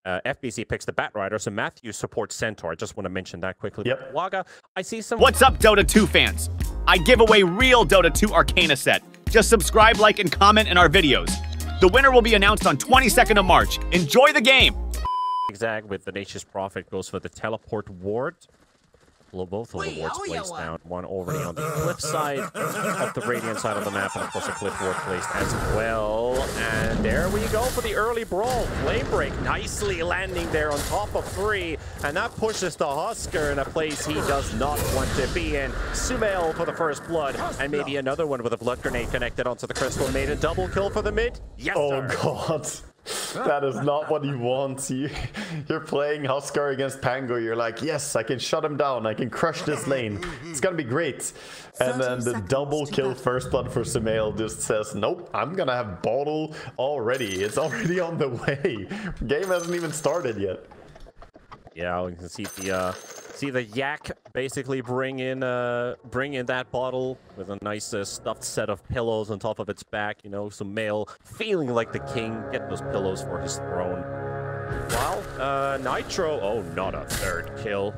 FBC picks the Bat Rider, so Matthew supports Centaur. I just want to mention that quickly. Yep. Waga, I see some... What's up, Dota 2 fans? I give away real Dota 2 Arcana set. Just subscribe, like, and comment in our videos. The winner will be announced on 22nd of March. Enjoy the game! Zigzag with the Nature's Prophet goes for the teleport ward. Both of the wards placed down. One already on the cliff side of the Radiant side of the map, and of course a cliff ward placed as well. And there we go for the early brawl. Flame Break nicely landing there on top of 3, and that pushes the Husker in a place he does not want to be in. Sumail for the first blood, and maybe another one with a blood grenade connected onto the Crystal Maiden. Double kill for the mid. Yes, oh sir. God. That is not what you want. You're playing Huskar against Pango. You're like, yes, I can shut him down. I can crush this lane. It's gonna be great. And then the double kill first blood for Sumail just says, nope, I'm gonna have bottle already. It's already on the way. Game hasn't even started yet. Yeah, we can see the yak basically bring in that bottle with a nice stuffed set of pillows on top of its back. You know, Sumail feeling like the king, get those pillows for his throne. While Nitro, oh, not a third kill.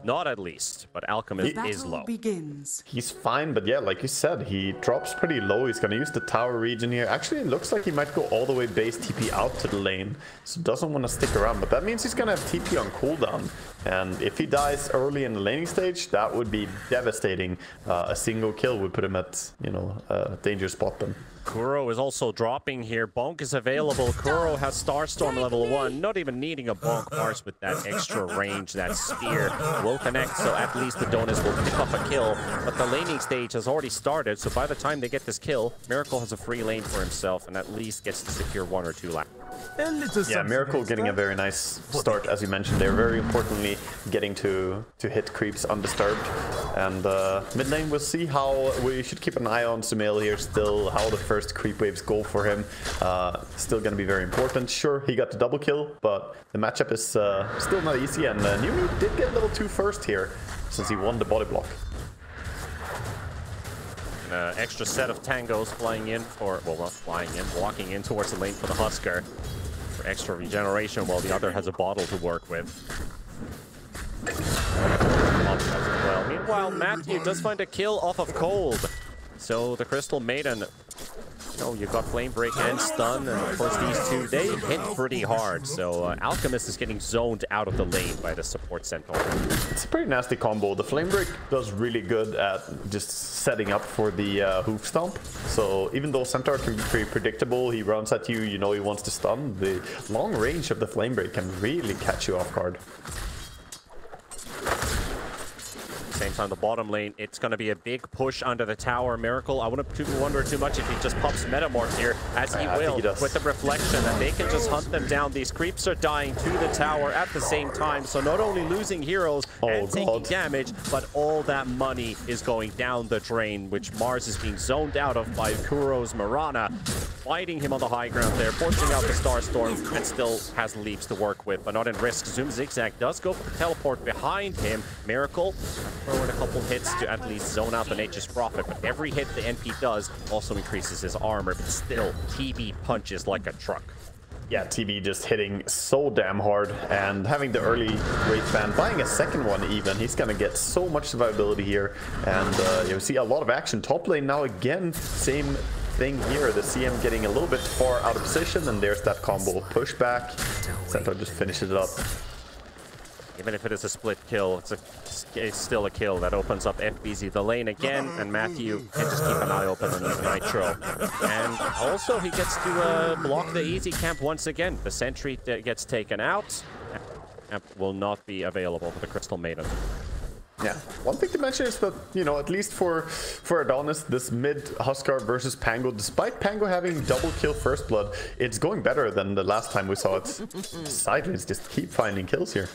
Not at least, but Alchemist is low. Begins. He's fine, but yeah, like you said, he drops pretty low. He's gonna use the tower region here. Actually, it looks like he might go all the way base TP out to the lane, so doesn't want to stick around. But that means he's gonna have TP on cooldown, and if he dies early in the laning stage, that would be devastating. A single kill would put him at, you know, a danger spot then. Kuro is also dropping here. Bonk is available. Kuro has Starstorm level 1. Not even needing a Bonk Mars with that extra range. That spear will connect, so at least Adonis will pick up a kill. But the laning stage has already started, so by the time they get this kill, Miracle has a free lane for himself and at least gets to secure 1 or 2 laps. Yeah, Miracle getting a very nice start, as you mentioned there. Very importantly, getting to hit creeps undisturbed. And mid lane, we'll see how we should keep an eye on Sumail here still, how the first creep waves go for him. Still going to be very important. Sure, he got the double kill, but the matchup is still not easy. And Numi did get level 2 first here, since he won the body block. An extra set of tangos flying in, or, well, not flying in, walking in towards the lane for the Husker for extra regeneration, while the other has a bottle to work with. Well, meanwhile, Matthew does find a kill off of Cold. So the Crystal Maiden, you know, you've got Flame Break and Stun, and of course these two, they hit pretty hard. So Alchemist is getting zoned out of the lane by the support Centaur. It's a pretty nasty combo. The Flame Break does really good at just setting up for the Hoof Stomp. So even though Centaur can be pretty predictable, he runs at you, you know he wants to stun, the long range of the Flame Break can really catch you off guard. Same time, the bottom lane, it's going to be a big push under the tower. Miracle, I wouldn't wonder too much if he just pops Metamorph here, as he will, with the reflection, and they can just hunt them down. These creeps are dying to the tower at the same time, so not only losing heroes and taking damage, but all that money is going down the drain, which Mars is being zoned out of by Kuro's Mirana, fighting him on the high ground there, forcing out the Starstorm, and still has leaps to work with, but not in risk. Zoom Zigzag does go for the teleport behind him. Miracle throwing a couple hits to at least zone out the Nature's Prophet, but every hit the NP does also increases his armor, but still, TB punches like a truck. Yeah, TB just hitting so damn hard, and having the early Wraith Band, buying a second one even, he's gonna get so much survivability here, and you see a lot of action. Top lane now again, same thing here, the CM getting a little bit far out of position, and there's that combo pushback. Centaur just finishes it up. Even if it is a split kill, it's still a kill that opens up FBZ the lane again, and Matthew can just keep an eye open on his Nitro. And also he gets to block the easy camp once again. The sentry gets taken out and will not be available for the Crystal Maiden. Yeah, one thing to mention is that, you know, at least for Adonis, this mid Huskar versus Pango, despite Pango having double kill first blood, it's going better than the last time we saw it. Sideways just keep finding kills here.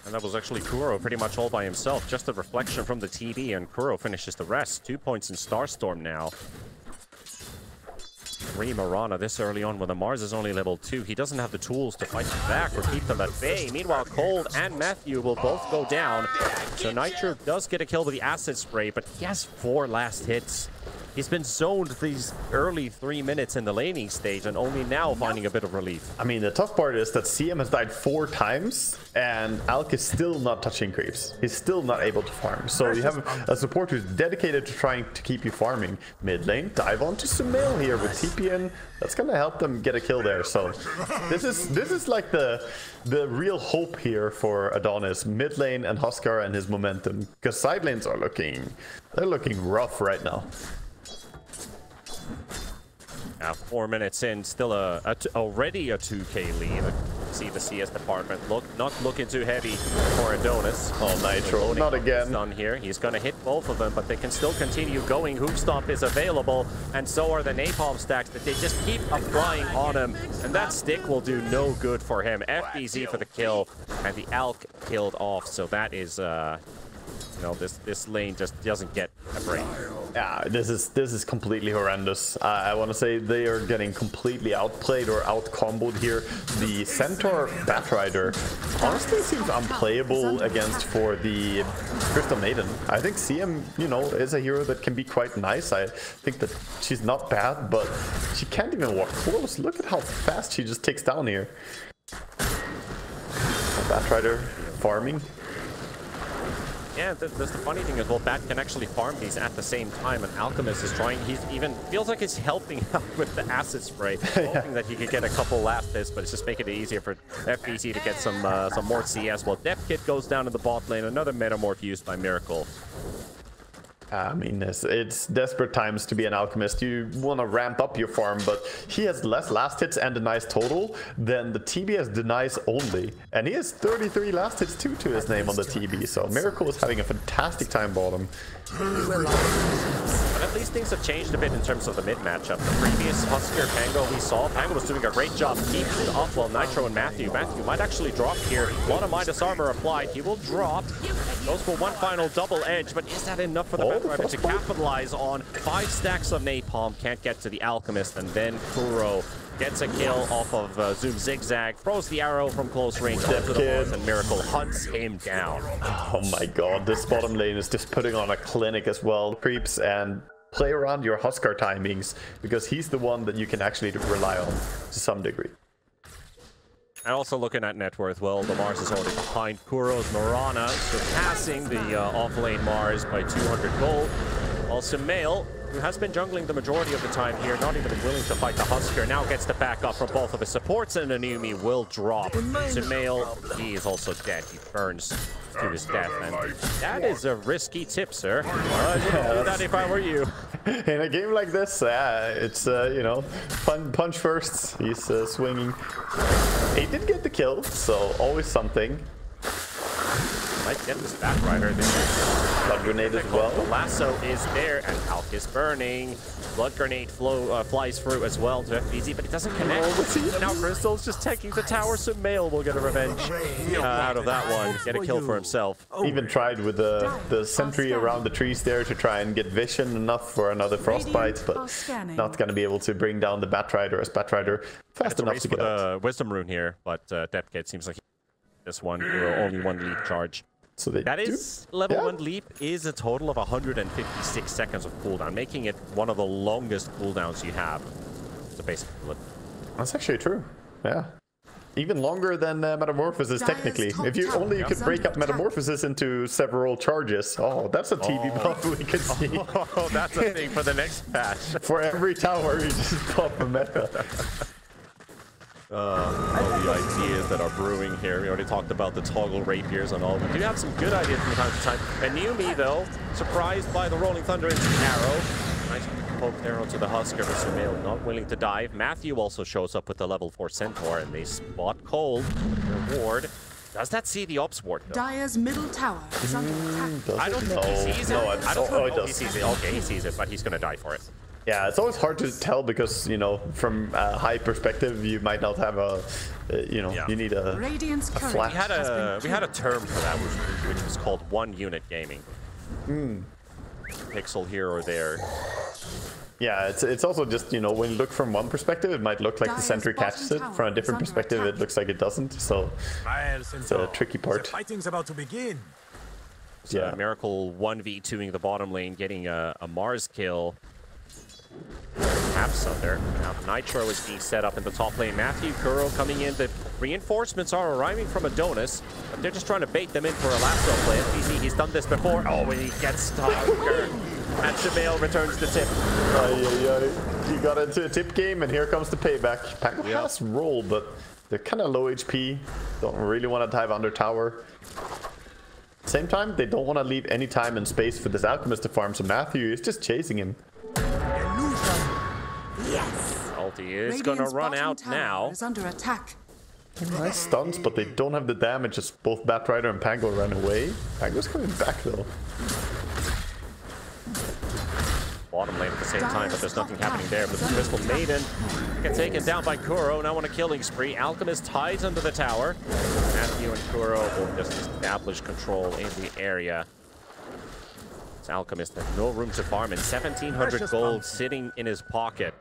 And that was actually Kuro pretty much all by himself. Just a reflection from the TD, and Kuro finishes the rest. 2 points in Starstorm now. 3 Mirana this early on when the Mars is only level 2. He doesn't have the tools to fight them back or keep them at bay. Meanwhile, Cold and Matthew will both go down. So Nitro does get a kill with the Acid Spray, but he has 4 last hits. He's been zoned these early 3 minutes in the laning stage and only now finding a bit of relief. I mean, the tough part is that CM has died 4 times and Alk is still not touching creeps. He's still not able to farm. So you have a support who's dedicated to trying to keep you farming. Mid lane, dive onto Sumail here with TP in. That's gonna help them get a kill there. So this is like the real hope here for Adonis. Mid lane and Huskar and his momentum. Because side lanes are looking rough right now. Now 4 minutes in, still already a 2k lead. See the CS department not looking too heavy for Adonis. Oh, Nitro, not again. Done here. He's going to hit both of them, but they can still continue going. Hoop Stomp is available, and so are the Napalm stacks that they just keep applying on him, and that stick will do no good for him. FBZ for the kill, and the Alk killed off, so that is... this lane just doesn't get a break. Yeah, this is completely horrendous. I want to say they are getting completely outplayed or out-comboed here. The Centaur Batrider honestly seems unplayable against for the Crystal Maiden. I think CM, is a hero that can be quite nice. I think that she's not bad, but she can't even walk close. Look at how fast she just takes down here. Batrider farming. Yeah, that's the funny thing is, well, Bat can actually farm these at the same time, and Alchemist is trying, feels like he's helping out with the acid spray, hoping that he could get a couple last hits, but it's just making it easier for FBC to get some more CS. Well, Depth Kit goes down in the bot lane, another Metamorph used by Miracle. I mean, it's desperate times to be an Alchemist. You want to ramp up your farm, but he has less last hits and denies total than the TBS denies only. And he has 33 last hits too to his name on the TB, so Miracle is having a fantastic time bottom. But at least things have changed a bit in terms of the mid matchup. The previous Husker Pango we saw, Pango was doing a great job keeping it up while Nitro and Matthew might actually drop here. A lot of Midas armor applied. He will drop. Goes for one final double edge, but is that enough for the Batrider to capitalize on? 5 stacks of Napalm, can't get to the Alchemist, and then Kuro gets a kill off of Zoom Zigzag, throws the arrow from close range onto the Mars, and Miracle hunts him down. Oh my god, this bottom lane is just putting on a clinic as well. Creeps and play around your Huskar timings, because he's the one that you can actually rely on to some degree. And also looking at net worth, well, the Mars is already behind Kuro's Morana, surpassing the off-lane Mars by 200 gold. While Sumail, who has been jungling the majority of the time here, not even willing to fight the Husker, now gets the backup from both of his supports, and Anumi will drop. Sumail, he is also dead. He burns to his death, and that is a risky tip, sir. I wouldn't do that if I were you. In a game like this, it's, punch first. He's swinging. He did get the kill, so always something. Might get this Batrider there. Blood grenade as well. The lasso is there, and Alk is burning. Blood grenade flies through as well to FBZ, but it doesn't connect. Now Crystal's just taking the tower, so Mail will get a revenge out of that one. Get a kill for himself. Even tried with the sentry around the trees there to try and get vision enough for another frostbite, but not going to be able to bring down the Batrider as Batrider fast enough to get out. Wisdom rune here, but Depth Kit seems like this one, only one leap charge. So that is level 1 leap is a total of 156 seconds of cooldown, making it one of the longest cooldowns you have. So basically, that's actually true. Yeah, even longer than Metamorphosis technically. If you could break up Metamorphosis into several charges. Oh, that's a TV buff we can see. Oh, that's a thing for the next patch. For every tower, you just pop a meta. The ideas that are brewing here. We already talked about the toggle rapiers and all. We do have some good ideas from time to time. And Numi, though, surprised by the Rolling Thunder into the arrow. Nice poked arrow to the Husker, but Sumail not willing to dive. Matthew also shows up with the level 4 Centaur, and they spot Cold. Reward. Does that see the Ops ward, though? Dire's middle tower is under attack. I don't think he sees it. I don't know he sees it. Okay, he sees it, but he's going to die for it. Yeah, it's always hard to tell because, from a high perspective, you might not have a, you need a flash. We had a term for that, which was called one-unit gaming. Pixel here or there. Yeah, it's also just, when you look from one perspective, it might look like the sentry catches it. From a different perspective, it looks like it doesn't. So it's a tricky part. The fighting's about to begin. So Miracle 1v2ing the bottom lane, getting a Mars kill. Half Sunder. Now Nitro is being set up in the top lane. Matthew, Kuro coming in. The reinforcements are arriving from Adonis, but they're just trying to bait them in for a lasso play. FBZ, he's done this before. Oh, and he gets Stalker. And Shamil returns the tip. He got into a tip game, and here comes the payback. Pango has roll, but they're kind of low HP. Don't really want to dive under tower. Same time, they don't want to leave any time and space for this Alchemist to farm, so Matthew is just chasing him. Yes. Ulti is going to run out now. Is under attack. Nice stunts, but they don't have the damage as both Batrider and Pango run away. Pango's coming back though. Bottom lane at the same time, but there's nothing happening there. But the Crystal Maiden gets taken down by Kuro. Now on a killing spree. Alchemist hides under the tower. Matthew and Kuro will just establish control in the area. This Alchemist has no room to farm, and 1,700 gold sitting in his pocket.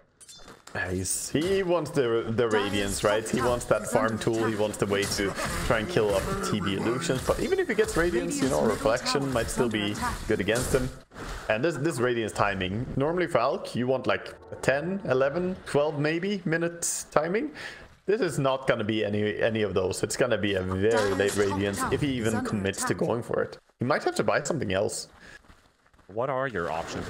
He wants the Radiance, right? He wants that farm tool. He wants the way to try and kill up TB illusions. But even if he gets Radiance, you know, Reflection might still be good against him. And this Radiance timing, normally for Alk, you want like a 10, 11, 12 maybe minutes timing. This is not going to be any of those. It's going to be a very late Radiance if he even commits to going for it. He might have to buy something else. What are your options?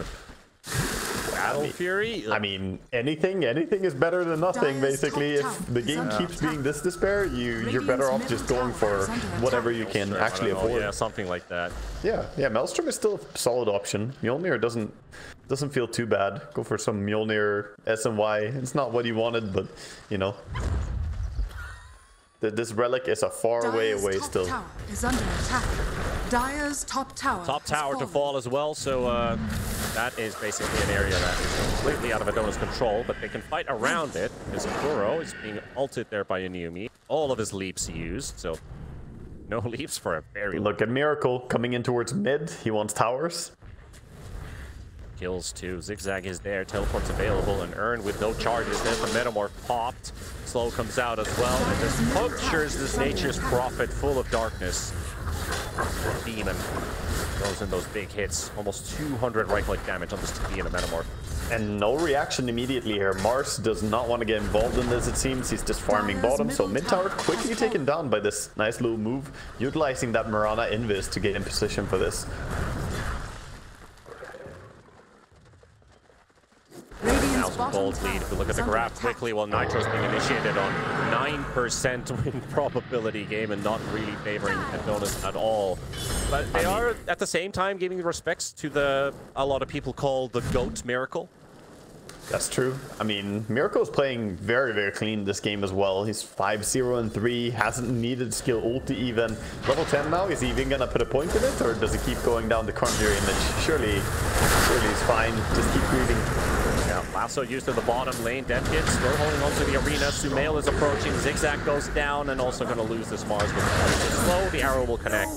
Battle Fury? I mean, anything is better than nothing, basically. If the game keeps being this despair, you're better off just going for whatever you can actually afford. Yeah, something like that. Yeah, Maelstrom is still a solid option. Mjolnir doesn't feel too bad. Go for some Mjolnir SNY. It's not what you wanted, but, you know. This relic is a far way away still. Tower is under attack. Dire's top tower to fall as well, so that is basically an area that is completely out of Adonis' control, but they can fight around it, because Kuro is being ulted there by Yumi. All of his leaps used, so no leaps for a very long. Look at Miracle coming in towards mid. He wants towers. Kills too. Zigzag is there. Teleport's available. And Urn with no charges. There's the Metamorph popped. Slow comes out as well. And just punctures this Nature's Prophet full of darkness. Demon goes in those big hits. Almost 200 right-click damage on this TP and a Metamorph. And no reaction immediately here. Mars does not want to get involved in this, it seems. He's just farming bottom. So mid tower quickly taken down by this nice little move. Utilizing that Mirana Invis to get in position for this. Gold lead. If we look at the graph quickly, while Nitro's being initiated on 9% win probability game and not really favoring Adonis at all. But they are at the same time giving respects to a lot of people call the GOAT Miracle. That's true. I mean, Miracle is playing very, very clean this game as well. He's 5-0-3, hasn't needed skill ulti even. Level 10 now, is he even gonna put a point in it, or does he keep going down the Conjure image? Surely he's fine. Just keep breathing. Yeah, lasso used to the bottom lane. Death hit, still holding on to the arena. Sumail is approaching. Zigzag goes down and also going to lose this Mars with slow. The arrow will connect.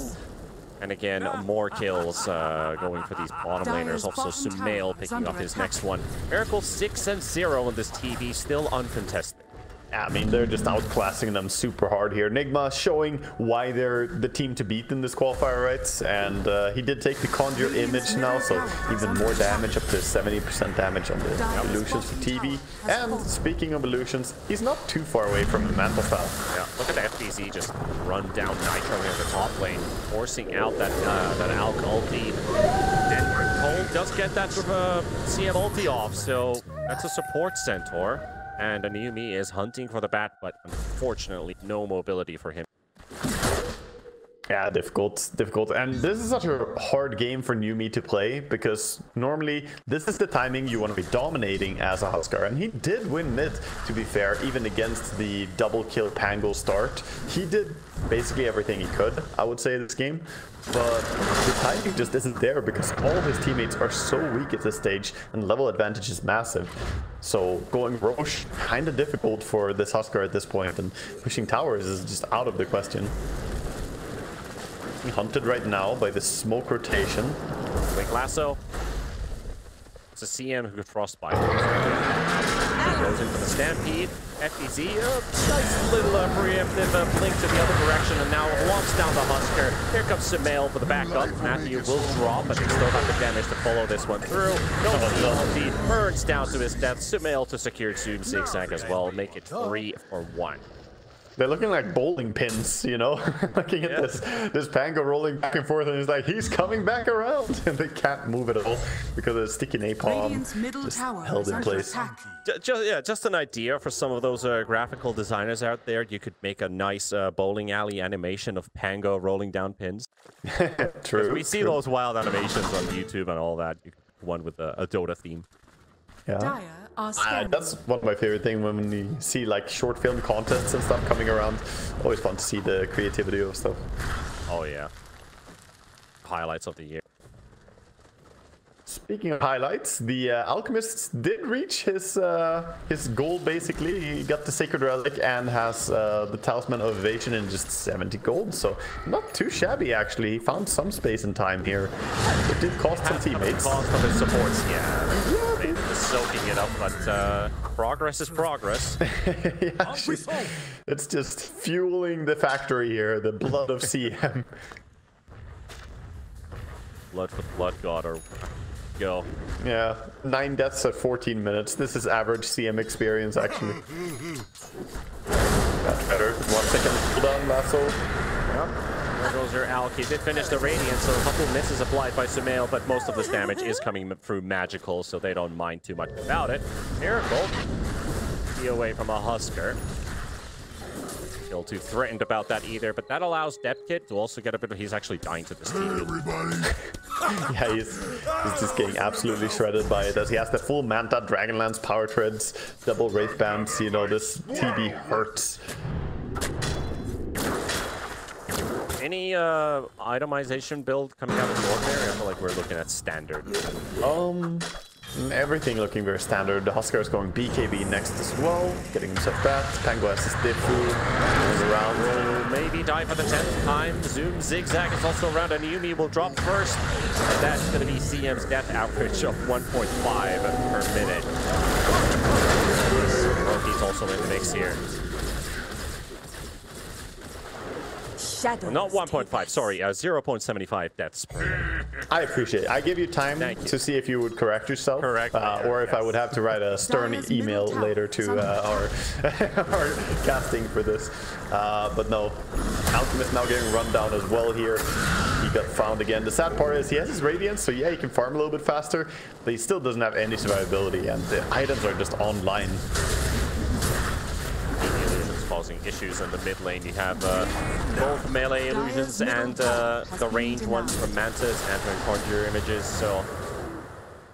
And again, more kills going for these bottom laners. Also, Sumail picking up his next one. Miracle 6-0 in this TV, still uncontested. I mean, they're just outclassing them super hard here. Nigma showing why they're the team to beat in this qualifier, right? And he did take the Conjure image now, so even more damage, up to 70% damage on the illusions for TV. And speaking of illusions, he's not too far away from the Mantle Style. Yeah, look at the FBZ just run down Nitro in the top lane, forcing out that Alk ulti. Denver Cole does get that CM ulti off, so that's a support Centaur. And Anumi is hunting for the bat, but unfortunately, no mobility for him. Yeah, difficult. And this is such a hard game for Numi to play, because normally this is the timing you want to be dominating as a Huskar. And he did win mid, to be fair, even against the double kill Pango start. He did basically everything he could, I would say, this game. But the timing just isn't there, because all his teammates are so weak at this stage, and level advantage is massive. So going Roche, kind of difficult for this Huskar at this point, and pushing towers is just out of the question. Hunted right now by this smoke rotation. Wing lasso. It's a CM who could frostbite. Goes into the stampede. FBZ, nice little preemptive blink to the other direction, and now walks down the Huskar. Here comes Sumail for the backup. Matthew will drop, but they still have the damage to follow this one through. No indeed burns down to his death. Sumail to secure Zoom Zigzag as well. Make it 3 for 1. They're looking like bowling pins, you know? Looking at this Pango rolling back and forth, and it's like, he's coming back around! And they can't move at all because of the sticky napalm just held in place. Just an idea for some of those graphical designers out there. You could make a nice bowling alley animation of Pango rolling down pins. True. We see those wild animations on YouTube and all that. You could do one with a Dota theme. Yeah. That's one of my favorite things when you see like short film contests and stuff coming around. Always fun to see the creativity of stuff. Oh yeah. Highlights of the year. Speaking of highlights, the Alchemist did reach his goal basically. He got the Sacred Relic and has the Talisman of Evasion in just 70 gold. So not too shabby actually. He found some space and time here. It did cost some teammates. Cost of his supports, yeah. They're soaking it up, but progress is progress. Yeah, it's just fueling the factory here, the blood of CM. Blood for the Blood God, or go. Yeah, 9 deaths at 14 minutes. This is average CM experience, actually. That's better. 1 second cooldown, Lasso. Yep. There goes your Alk. He did finish the Radiant, so a couple misses applied by Sumail, but most of this damage is coming through magical, so they don't mind too much about it. Miracle. Be away from a Husker. Still too threatened about that either, but that allows Depth Kit to also get a bit of... He's actually dying to this team. Yeah, he's just getting absolutely shredded by it as he has the full Manta, Dragonlance, Power Treads, double Wraith Bands. You know, this TB hurts. Any itemization build coming out of the ordinary? I feel like we're looking at standard. Everything looking very standard. The Husker is going BKB next as well, getting himself that. Pango has his Diffu, goes around. Will maybe die for the 10th time. Zoom Zigzag is also around, and Yumi will drop first. And that's going to be CM's death average of 1.5 per minute. Roki's also in the mix here. Not 1.5, sorry, 0.75 deaths per minute. I appreciate it. I give you time to see if you would correct yourself. Correct. Or if I would have to write a stern email later to our casting for this. But no, Alchemist now getting run down as well here. He got found again. The sad part is he has his Radiance, so yeah, he can farm a little bit faster, but he still doesn't have any survivability, and the items are just online. Causing issues in the mid lane. You have both melee illusions and the ranged ones from Mantis and from Conjure Images, so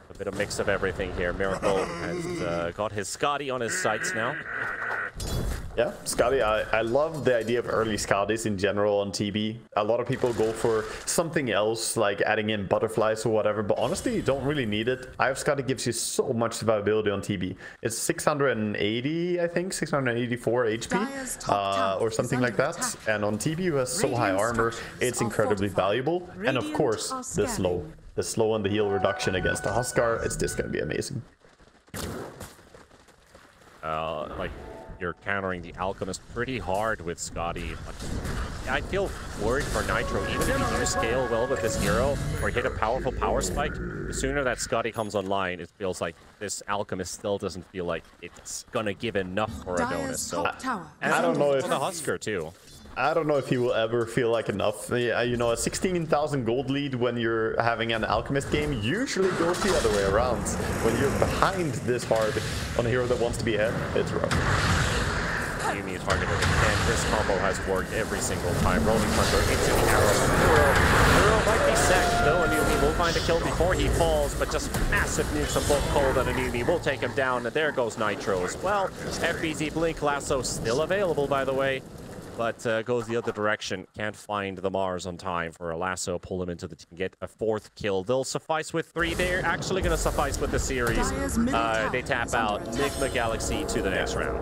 a bit of mix of everything here. Miracle has got his Skadi on his sights now. Yeah, Skadi, I love the idea of early Skadis in general on TB. A lot of people go for something else, like adding in butterflies or whatever, but honestly, you don't really need it. I have Skadi gives you so much survivability on TB. It's 680, I think, 684 HP, or something like that. And on TB, who has so high armor, it's incredibly valuable. And of course, the slow and the heal reduction against the Huskar, it's just going to be amazing. Like, you're countering the Alchemist pretty hard with Skadi. I feel worried for Nitro. Even if you do scale well with this hero or hit a powerful power spike, the sooner that Skadi comes online, it feels like this Alchemist still doesn't feel like it's gonna give enough for Adonis. So, and I don't know if the Husker too. I don't know if he will ever feel like enough. You know, a 16,000 gold lead when you're having an Alchemist game usually goes the other way around. When you're behind this hard on a hero that wants to be ahead, it's rough. Yumi targeted, and this combo has worked every single time. Rolling Thunder into the arrows from Hero might be sacked though, and Yumi will find a kill before he falls, but just massive nukes on both Cold and Yumi will take him down, and there goes Nitro as well. FBZ Blink Lasso still available, by the way, but goes the other direction. Can't find the Mars on time for a Lasso. Pull him into the team, get a 4th kill. They'll suffice with 3. They're actually going to suffice with the series. They tap out Nigma Galaxy to the next round.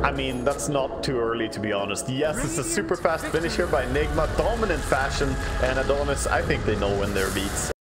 I mean, that's not too early, to be honest. Yes, it's a super fast finish here by Nigma, dominant fashion, and Adonis, I think they know when they're beats.